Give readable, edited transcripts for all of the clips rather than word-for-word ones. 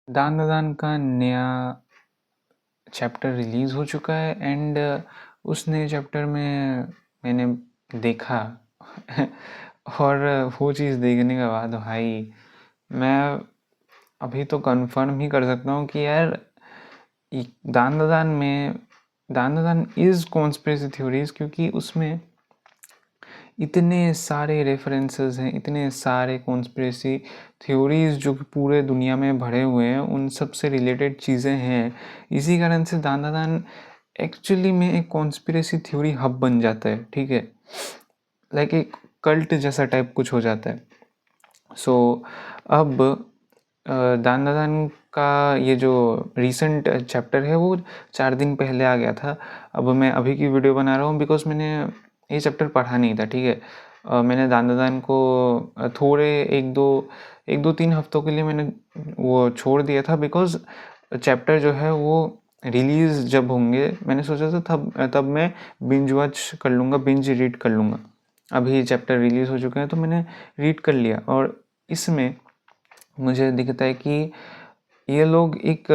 दान ददान का नया चैप्टर रिलीज़ हो चुका है एंड उस नए चैप्टर में मैंने देखा और वो चीज़ देखने के बाद भाई मैं अभी तो कंफर्म ही कर सकता हूँ कि यार दान ददान इज़ कॉन्स्पिरेसी थ्योरीज, क्योंकि उसमें इतने सारे रेफरेंसेस हैं, इतने सारे कॉन्स्पिरेसी थ्योरीज जो कि पूरे दुनिया में भरे हुए हैं, उन सब से रिलेटेड चीज़ें हैं। इसी कारण से दान ददान एक्चुअली में एक कॉन्स्पिरेसी थ्योरी हब बन जाता है, ठीक है, लाइक एक कल्ट जैसा टाइप कुछ हो जाता है। सो अब दान ददान का ये जो रीसेंट चैप्टर है वो 4 दिन पहले आ गया था। अब मैं अभी की वीडियो बना रहा हूँ बिकॉज मैंने ये चैप्टर पढ़ा नहीं था, ठीक है। मैंने दान ददान को थोड़े 1-2-3 हफ्तों के लिए मैंने वो छोड़ दिया था बिकॉज चैप्टर जो है वो रिलीज़ जब होंगे मैंने सोचा था तब मैं बिंज वॉच कर लूँगा, बिंज रीड कर लूँगा। अभी चैप्टर रिलीज़ हो चुके हैं तो मैंने रीड कर लिया और इसमें मुझे दिखता है कि ये लोग एक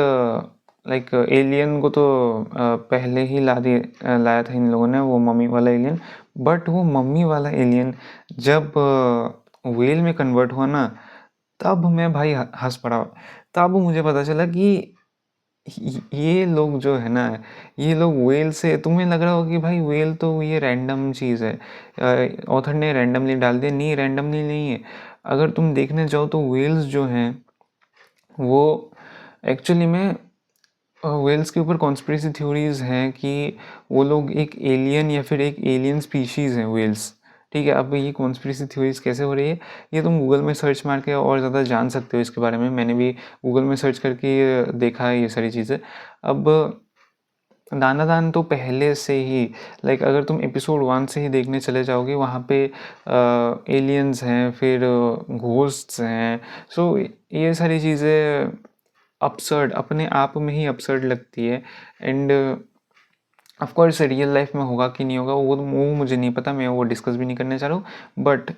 लाइक एलियन को तो पहले ही लाया था इन लोगों ने, वो मम्मी वाला एलियन। बट वो मम्मी वाला एलियन जब वेल में कन्वर्ट हुआ ना, तब मैं भाई हंस पड़ा। तब मुझे पता चला कि ये लोग जो है ना, ये लोग वेल से, तुम्हें लग रहा होगा कि भाई वेल तो ये रैंडम चीज़ है, ऑथर ने रैंडमली डाल दिया। नहीं, रैंडमली नहीं है। अगर तुम देखने जाओ तो वेल्स जो हैं वो एक्चुअली में वेल्स के ऊपर कॉन्स्पिरेसी थ्योरीज हैं कि वो लोग एक एलियन या फिर एक एलियन स्पीशीज़ हैं वेल्स, ठीक है। अब ये कॉन्स्पिरेसी थ्योरीज कैसे हो रही है ये तुम गूगल में सर्च मार के और ज़्यादा जान सकते हो इसके बारे में। मैंने भी गूगल में सर्च करके देखा है ये सारी चीज़ें। अब दान तो पहले से ही, लाइक अगर तुम एपिसोड 1 से ही देखने चले जाओगे, वहाँ पे एलियंस हैं, फिर घोस्ट्स हैं। सो ये सारी चीज़ें अपसर्ड, अपने आप में ही अपसर्ड लगती है। End of course real life में होगा कि नहीं होगा वो मुझे नहीं पता, मैं वो डिस्कस भी नहीं करने चाह रहा हूँ। बट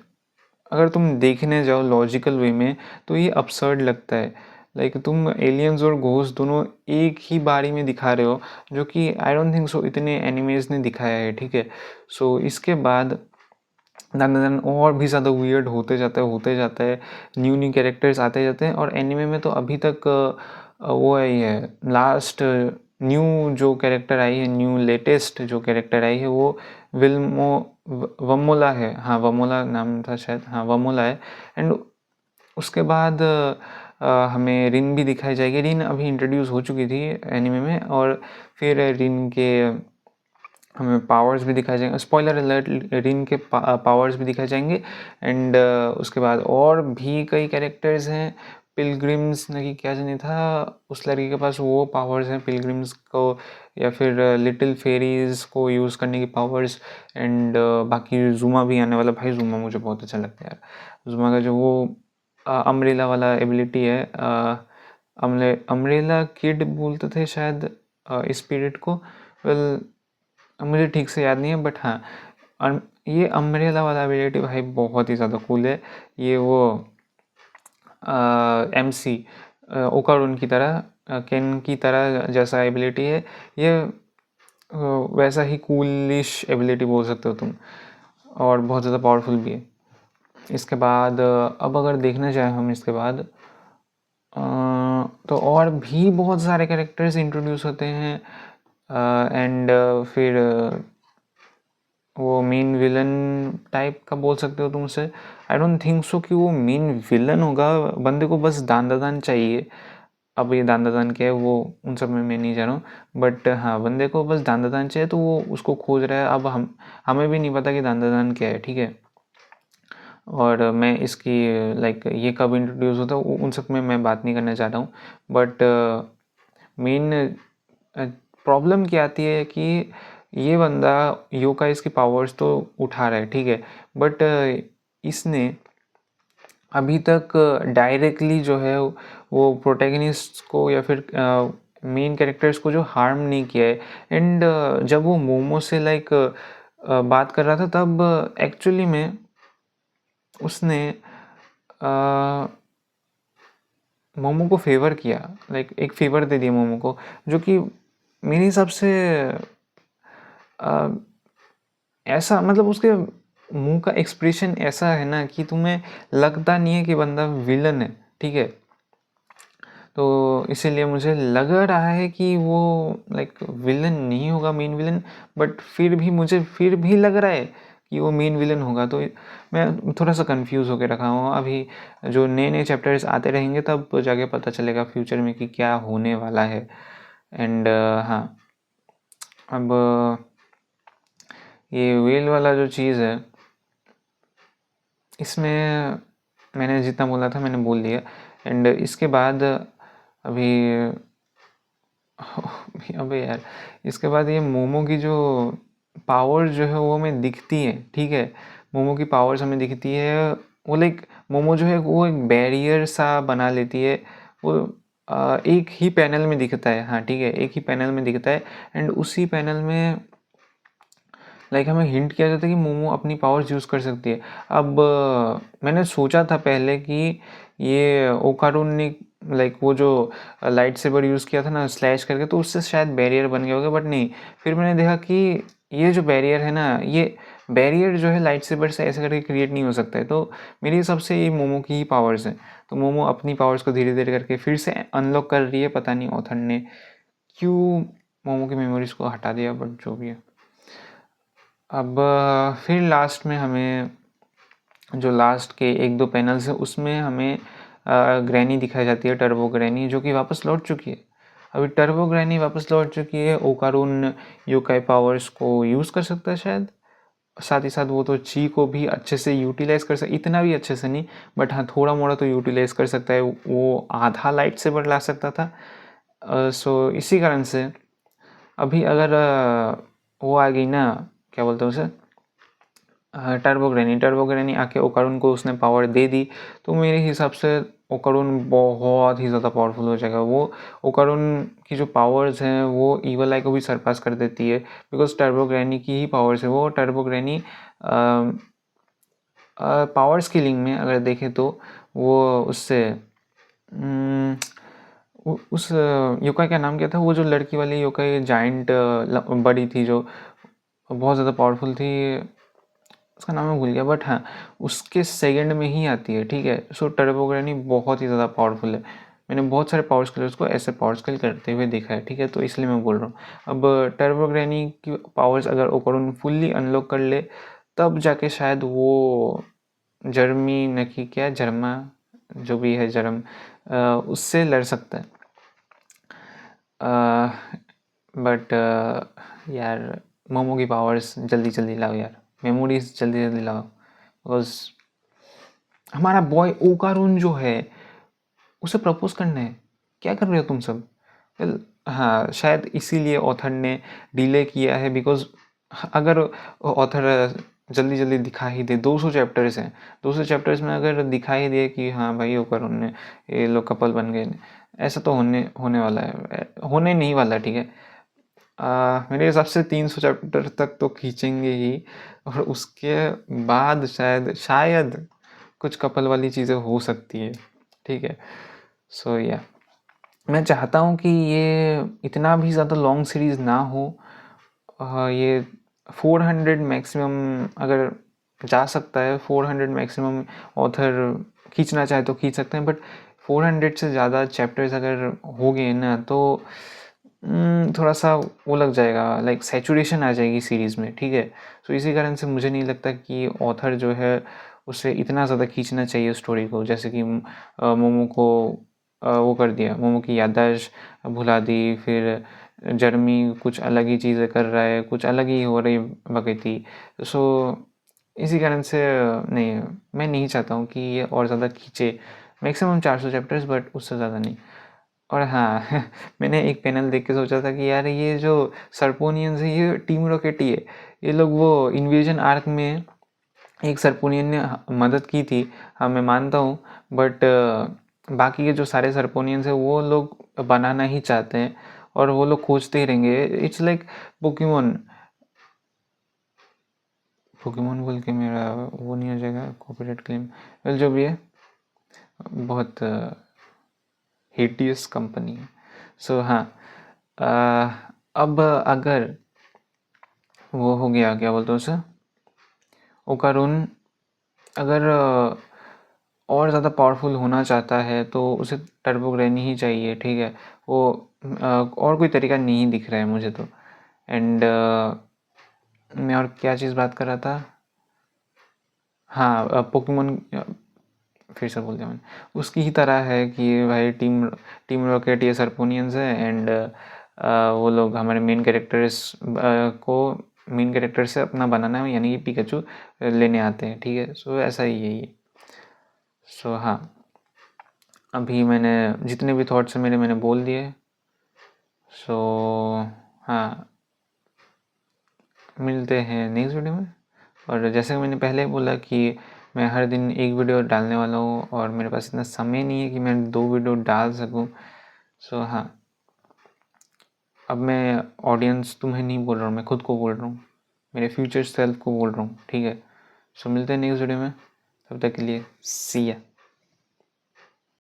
अगर तुम देखने जाओ लॉजिकल वे में तो ये अपसर्ड लगता है। लाइक तुम एलियंस और घोस्ट दोनों एक ही बारी में दिखा रहे हो, जो कि आई डोंट थिंक सो इतने एनिमेज ने दिखाया है, ठीक है। सो इसके बाद दान और भी ज़्यादा वियर्ड होते जाता है। न्यू कैरेक्टर्स आते जाते हैं और एनिमे में तो अभी तक वो आई है लास्ट न्यू जो कैरेक्टर आई है, न्यू लेटेस्ट जो कैरेक्टर आई है वो विल्मो वमोला है। हाँ, वमोला नाम था शायद, हाँ वमोला है। एंड उसके बाद हमें रिन भी दिखाई जाएगी। रिन अभी इंट्रोड्यूस हो चुकी थी एनिमे में, और फिर रिन के हमें पावर्स भी दिखाए जाएंगे। स्पॉइलर अलर्ट, रिन के पावर्स भी दिखाए जाएंगे। एंड उसके बाद और भी कई कैरेक्टर्स हैं। पिलग्रिम्स ने की क्या जानी था, उस लड़की के पास वो पावर्स हैं पिलग्रिम्स को, या फिर लिटिल फेरीज को यूज़ करने की पावर्स। एंड बाकी जुमा भी आने वाला। भाई जुमा मुझे बहुत अच्छा लगता है यार। जुमा का जो वो अम्ब्रेला वाला एबिलिटी है, अम्ब्रेला किड बोलते थे शायद इस पीरियड को। वेल मुझे ठीक से याद नहीं है, बट हाँ ये अम्ब्रेला वाला एबिलिटी भाई बहुत ही ज़्यादा कूल है। ये वो MC ओकारुन की तरह, केन की तरह जैसा एबिलिटी है ये, वैसा ही कूलिश एबिलिटी बोल सकते हो तुम, और बहुत ज़्यादा पावरफुल भी है। इसके बाद अब अगर देखना चाहें हम इसके बाद तो और भी बहुत सारे कैरेक्टर्स इंट्रोड्यूस होते हैं। एंड फिर वो मेन विलन टाइप का बोल सकते हो तुम उसे। आई डोंट थिंक सो कि वो मेन विलन होगा, बंदे को बस दान ददान चाहिए। अब ये दान ददान क्या है वो उन सब में मैं नहीं जा रहा हूँ, बट हाँ बंदे को बस दान ददान चाहिए तो वो उसको खोज रहा है। अब हमें भी नहीं पता कि दान ददान क्या है, ठीक है। और मैं इसकी लाइक ये कब इंट्रोड्यूस होता है उन सब में मैं बात नहीं करना चाह रहा हूँ। बट मेन प्रॉब्लम क्या आती है कि ये बंदा योकाइस की पावर्स तो उठा रहा है, ठीक है, बट इसने अभी तक डायरेक्टली जो है वो प्रोटैगनिस्ट को या फिर मेन कैरेक्टर्स को जो हार्म नहीं किया है। एंड जब वो मोमो से लाइक बात कर रहा था तब एक्चुअली में उसने मोमो को फेवर किया, लाइक एक फेवर दे दिया मोमो को, जो कि मेरे हिसाब से ऐसा, मतलब उसके मुंह का एक्सप्रेशन ऐसा है ना कि तुम्हें लगता नहीं है कि बंदा विलन है, ठीक है। तो इसीलिए मुझे लग रहा है कि वो लाइक विलन नहीं होगा, मेन विलन, बट फिर भी मुझे फिर भी लग रहा है कि वो मेन विलन होगा। तो मैं थोड़ा सा कंफ्यूज होकर रखा हूँ। अभी जो नए नए चैप्टर्स आते रहेंगे तब जाके पता चलेगा फ्यूचर में कि क्या होने वाला है। एंड हाँ, अब ये वेल वाला जो चीज़ है, इसमें मैंने जितना बोला था मैंने बोल दिया। एंड इसके बाद अभी अबे यार, इसके बाद ये मोमो की जो पावर जो है वो हमें दिखती है, ठीक है। मोमो की पावर्स हमें दिखती है, वो लाइक मोमो जो है वो एक बैरियर सा बना लेती है। वो एक ही पैनल में दिखता है, हाँ ठीक है, एक ही पैनल में दिखता है। एंड उसी पैनल में लाइक हमें हिंट किया जाता है कि मोमो अपनी पावर्स यूज़ कर सकती है। अब मैंने सोचा था पहले कि ये ओकारून ने लाइक वो जो लाइट सेबर यूज़ किया था ना स्लैश करके, तो उससे शायद बैरियर बन गया होगा, बट नहीं। फिर मैंने देखा कि ये जो बैरियर है ना, ये बैरियर जो है लाइट सेबर से ऐसे करके क्रिएट नहीं हो सकता है। तो मेरे हिसाब से ये मोमो की ही पावर्स हैं। तो मोमो अपनी पावर्स को धीरे धीरे करके फिर से अनलॉक कर रही है। पता नहीं ऑथर ने क्यों मोमो की मेमोरीज को हटा दिया, बट जो भी है। अब फिर लास्ट में हमें जो लास्ट के एक दो पैनल्स है उसमें हमें ग्रैनी दिखाई जाती है, टर्बो ग्रैनी, जो कि वापस लौट चुकी है। अभी टर्बो ग्रैनी वापस लौट चुकी है, ओकारून योकाई पावर्स को यूज़ कर सकता है शायद। साथ ही साथ वो तो ची को भी अच्छे से यूटिलाइज कर सकता, इतना भी अच्छे से नहीं, बट हाँ थोड़ा मोड़ा तो यूटिलाइज कर सकता है। वो आधा लाइट से बढ़ ला सकता था। सो इसी कारण से अभी अगर वो आ गई ना, क्या बोलते हैं उसे, टर्बोग्रेनी आके ओकारून को उसने पावर दे दी, तो मेरे हिसाब से ओकारून बहुत ही ज़्यादा पावरफुल हो जाएगा। वो ओकारून की जो पावर्स हैं वो ईवल आई को भी सरपास कर देती है, बिकॉज टर्बोग्रेनी की ही पावर्स है। वो टर्बोग्रेनी पावर स्केलिंग में अगर देखें तो वो उससे उस योकाई का नाम क्या था, वो जो लड़की वाली योकाई जाइंट बड़ी थी जो बहुत ज़्यादा पावरफुल थी, उसका नाम मैं भूल गया, बट हाँ उसके सेकंड में ही आती है, ठीक है। सो टर्बोग्रेनी बहुत ही ज़्यादा पावरफुल है। मैंने बहुत सारे पावर स्केलर्स को ऐसे पावर स्केल करते हुए देखा है, ठीक है, तो इसलिए मैं बोल रहा हूँ। अब टर्बोग्रेनी की पावर्स अगर ओकारून फुल्ली अनलॉक कर ले, तब जाके शायद वो जर्मी नकी क्या जर्मा जो भी है जर्म उससे लड़ सकता है। बट यार मोमो की पावर्स जल्दी जल्दी लाओ यार, मेमोरीज जल्दी जल्दी लाओ, बिकॉज हमारा बॉय ओकारून जो है उसे प्रपोज करना है। क्या कर रहे हो तुम सब? वेल हाँ, शायद इसीलिए ऑथर ने डिले किया है, बिकॉज अगर ऑथर जल्दी जल्दी दिखा ही दे, 200 चैप्टर्स हैं, 200 चैप्टर्स में अगर दिखा ही दे कि हाँ भाई ओकारून ने ये लोग कपल बन गए, ऐसा तो होने वाला है, होने नहीं वाला, ठीक है। मेरे हिसाब से 300 चैप्टर तक तो खींचेंगे ही, और उसके बाद शायद कुछ कपल वाली चीज़ें हो सकती है, ठीक है। सो या मैं चाहता हूँ कि ये इतना भी ज़्यादा लॉन्ग सीरीज़ ना हो। ये 400 मैक्सिमम अगर जा सकता है, 400 मैक्सिमम ऑथर खींचना चाहे तो खींच सकते हैं, बट 400 से ज़्यादा चैप्टर्स अगर हो गए ना तो थोड़ा सा वो लग जाएगा, लाइक सैचुरेशन आ जाएगी सीरीज़ में, ठीक है। सो इसी कारण से मुझे नहीं लगता कि ऑथर जो है उसे इतना ज़्यादा खींचना चाहिए स्टोरी को, जैसे कि मोमो को वो कर दिया, मोमो की याददाश्त भुला दी, फिर जर्मी कुछ अलग ही चीज़ें कर रहा है, कुछ अलग ही हो रही बकैती। सो इसी कारण से नहीं, मैं नहीं चाहता हूँ कि ये और ज़्यादा खींचे। मैक्सिमम 400 चैप्टर्स, बट उससे ज़्यादा नहीं। और हाँ मैंने एक पैनल देख के सोचा था कि यार ये जो सर्पोनियंस है ये टीम रॉकेट ही है। ये लोग वो इन्वेजन आर्क में एक सर्पोनियन ने मदद की थी, हाँ मैं मानता हूँ, बट बाकी के जो सारे सर्पोनियंस है वो लोग बनाना ही चाहते हैं, और वो लोग खोजते ही रहेंगे। इट्स लाइक पोकेमोन पोकेमोन बोल के मेरा वो नहीं हो जाएगा कॉपीराइट क्लेम, वेल जो भी है, बहुत हेटियस कंपनी है। सो हाँ, अब अगर वो हो गया, क्या बोलते हैं उसे, ओकारुन अगर और ज़्यादा पावरफुल होना चाहता है तो उसे टर्बोग्रेनी ही चाहिए, ठीक है। वो और कोई तरीका नहीं दिख रहा है मुझे तो। एंड मैं और क्या चीज़ बात कर रहा था, हाँ पोकेमोन, फिर से बोल दिया मैंने, उसकी ही तरह है कि भाई टीम टीम रॉकेट ये सरपोनियंस है, एंड वो लोग हमारे मेन कैरेक्टर्स को मेन कैरेक्टर से अपना बनाना है, यानी कि पिकाचू लेने आते हैं, ठीक है। सो ऐसा ही है ये। सो हाँ, अभी मैंने जितने भी थॉट्स हैं मेरे मैंने बोल दिए। सो हाँ, मिलते हैं नेक्स्ट वीडियो में। और जैसे मैंने पहले बोला कि मैं हर दिन एक वीडियो डालने वाला हूँ, और मेरे पास इतना समय नहीं है कि मैं 2 वीडियो डाल सकूँ। सो हाँ, अब मैं ऑडियंस तुम्हें नहीं बोल रहा हूँ, मैं खुद को बोल रहा हूँ, मेरे फ्यूचर सेल्फ को बोल रहा हूँ, ठीक है। सो मिलते हैं नेक्स्ट वीडियो में, तब तक के लिए सी या।